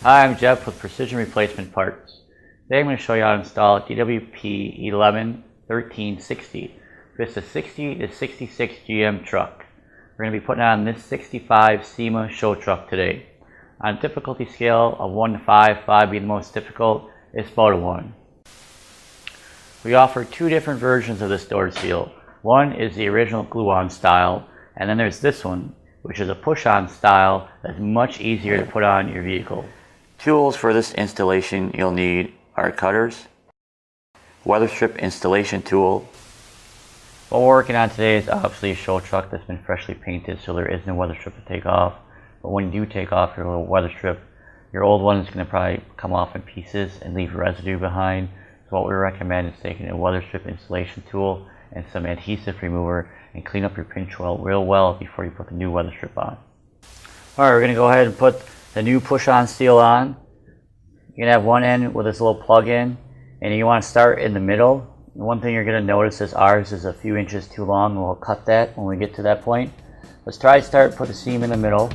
Hi, I'm Jeff with Precision Replacement Parts. Today I'm going to show you how to install DWP 111360. This is a 60 to 66 GM truck. We're going to be putting on this 65 SEMA show truck today. On a difficulty scale of 1 to 5, 5 being the most difficult, it's about a 1. We offer two different versions of this door seal. One is the original glue-on style, and then there's this one, which is a push-on style that's much easier to put on your vehicle. Tools for this installation you'll need are cutters, Weatherstrip installation tool. What we're working on today is obviously a show truck that's been freshly painted, so there is no Weatherstrip to take off. But when you do take off your little Weatherstrip, your old one is going to probably come off in pieces and leave residue behind. So what we recommend is taking a Weatherstrip installation tool and some adhesive remover and clean up your pinch weld real well before you put the new Weatherstrip on. Alright, we're going to go ahead and put the new push-on seal on. You're going to have one end with this little plug in, and you want to start in the middle. And one thing you're going to notice is ours is a few inches too long, and we'll cut that when we get to that point. Let's try to start, put the seam in the middle.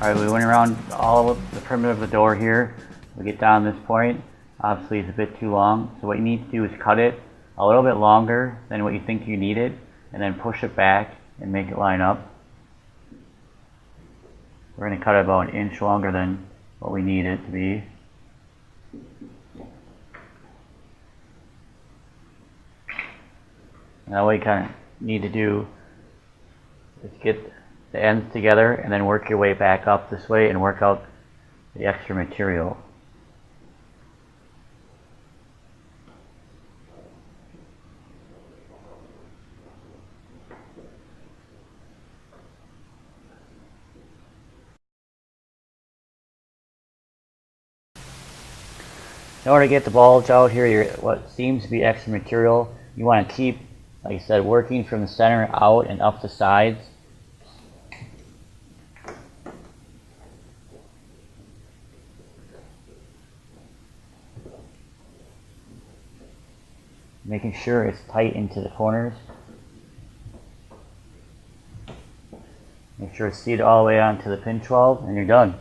Alright, we went around all of the perimeter of the door here. We get down this point. Obviously it's a bit too long, so what you need to do is cut it a little bit longer than what you think you needed, and then push it back and make it line up. We're going to cut it about an inch longer than what we need it to be. Now what you kind of need to do is get the ends together and then work your way back up this way and work out the extra material. In order to get the bulge out here, what seems to be extra material, you want to keep, like I said, working from the center out and up the sides. Making sure it's tight into the corners. Make sure it's seated all the way onto the pinch weld, and you're done.